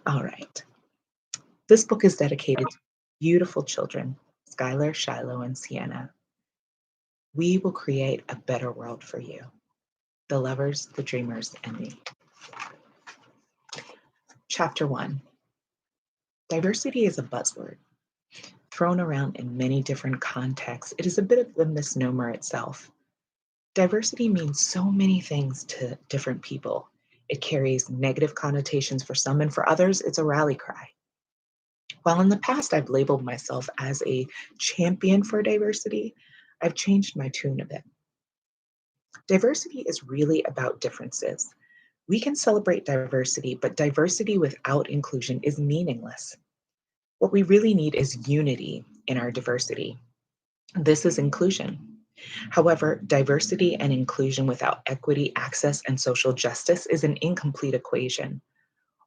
All right. This book is dedicated to beautiful children, Skylar, Shiloh, and Sienna. We will create a better world for you, the lovers, the dreamers, and me. Chapter 1. Diversity is a buzzword thrown around in many different contexts. It is a bit of the misnomer itself. Diversity means so many things to different people. It carries negative connotations for some, and for others, it's a rally cry. While in the past I've labeled myself as a champion for diversity, I've changed my tune a bit. Diversity is really about differences. We can celebrate diversity, but diversity without inclusion is meaningless. What we really need is unity in our diversity. This is inclusion. However, diversity and inclusion without equity, access, and social justice is an incomplete equation.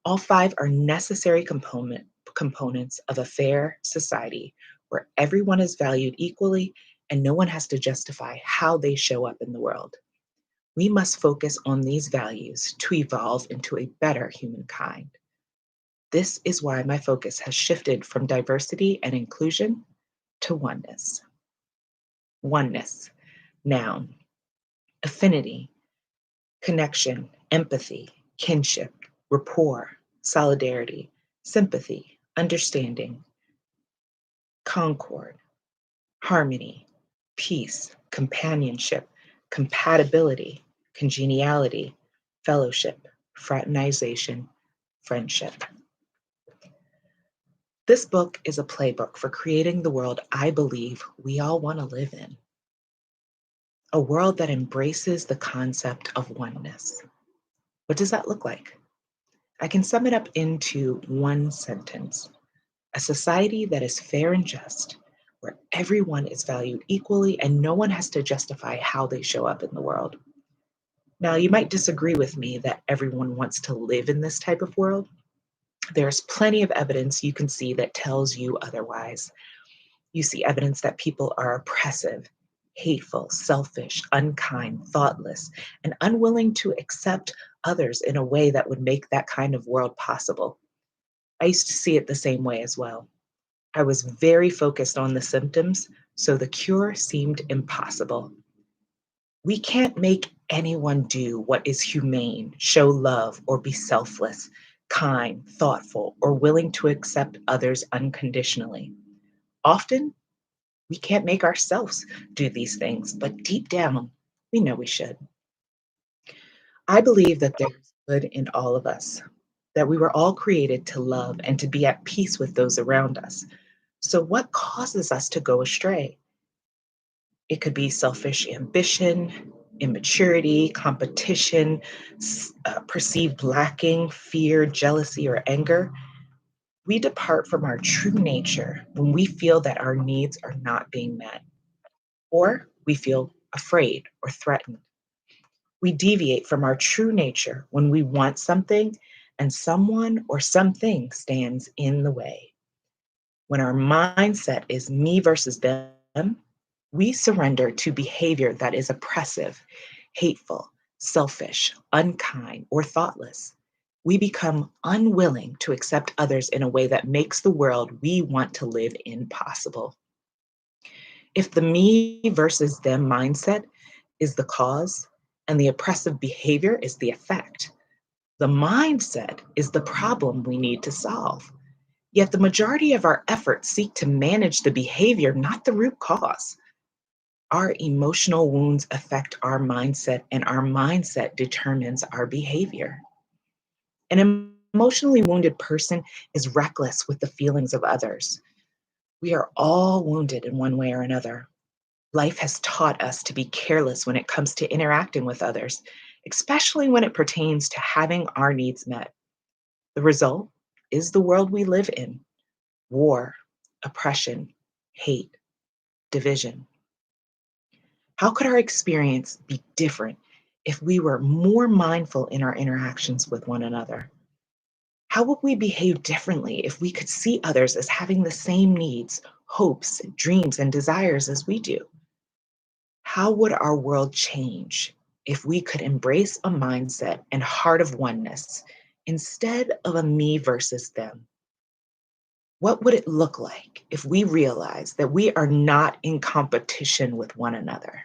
All five are necessary components of a fair society where everyone is valued equally and no one has to justify how they show up in the world. We must focus on these values to evolve into a better humankind. This is why my focus has shifted from diversity and inclusion to oneness. Oneness, noun, affinity, connection, empathy, kinship, rapport, solidarity, sympathy, understanding, concord, harmony, peace, companionship, compatibility, congeniality, fellowship, fraternization, friendship. This book is a playbook for creating the world I believe we all want to live in. A world that embraces the concept of oneness. What does that look like? I can sum it up into one sentence: a society that is fair and just, where everyone is valued equally and no one has to justify how they show up in the world. Now, you might disagree with me that everyone wants to live in this type of world. There's plenty of evidence you can see that tells you otherwise. You see evidence that people are oppressive, hateful, selfish, unkind, thoughtless, and unwilling to accept others in a way that would make that kind of world possible. I used to see it the same way as well. I was very focused on the symptoms, so the cure seemed impossible. We can't make anyone do what is humane, show love, or be selfless, kind, thoughtful, or willing to accept others unconditionally. Often, we can't make ourselves do these things, but deep down, we know we should. I believe that there's good in all of us, that we were all created to love and to be at peace with those around us. So, what causes us to go astray? It could be selfish ambition, immaturity, competition, perceived lacking, fear, jealousy, or anger. We depart from our true nature when we feel that our needs are not being met, or we feel afraid or threatened. We deviate from our true nature when we want something and someone or something stands in the way. When our mindset is me versus them, we surrender to behavior that is oppressive, hateful, selfish, unkind, or thoughtless. We become unwilling to accept others in a way that makes the world we want to live in possible. If the me versus them mindset is the cause and the oppressive behavior is the effect, the mindset is the problem we need to solve. Yet the majority of our efforts seek to manage the behavior, not the root cause. Our emotional wounds affect our mindset, and our mindset determines our behavior. An emotionally wounded person is reckless with the feelings of others. We are all wounded in one way or another. Life has taught us to be careless when it comes to interacting with others, especially when it pertains to having our needs met. The result is the world we live in: war, oppression, hate, division. How could our experience be different if we were more mindful in our interactions with one another? How would we behave differently if we could see others as having the same needs, hopes, dreams, and desires as we do? How would our world change if we could embrace a mindset and heart of oneness Instead of a me versus them, what would it look like if we realized that we are not in competition with one another?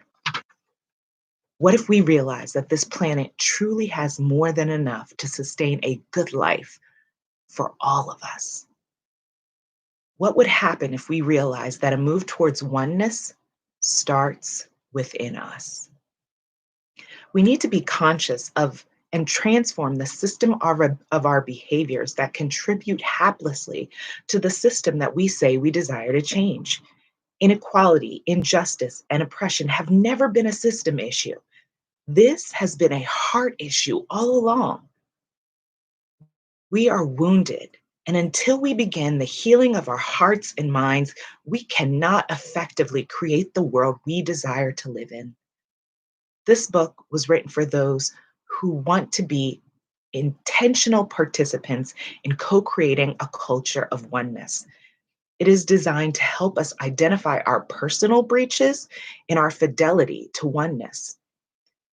What if we realized that this planet truly has more than enough to sustain a good life for all of us? What would happen if we realized that a move towards oneness starts within us? We need to be conscious of and transform the system of our behaviors that contribute haplessly to the system that we say we desire to change. Inequality, injustice, and oppression have never been a system issue. This has been a heart issue all along. We are wounded, and until we begin the healing of our hearts and minds, we cannot effectively create the world we desire to live in. This book was written for those who want to be intentional participants in co creating a culture of oneness. It is designed to help us identify our personal breaches in our fidelity to oneness.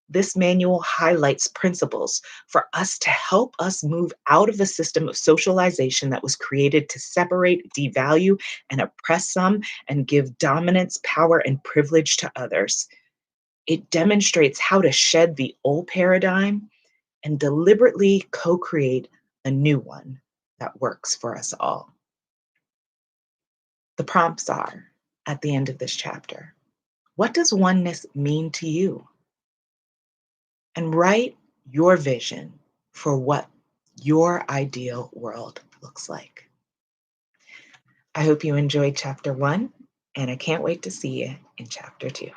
This manual highlights principles for us to help us move out of a system of socialization that was created to separate, devalue, and oppress some and give dominance, power, and privilege to others. It demonstrates how to shed the old paradigm and deliberately co create a new one that works for us all. The prompts are at the end of this chapter. What does oneness mean to you? And write your vision for what your ideal world looks like. I hope you enjoyed chapter 1, and I can't wait to see you in chapter 2.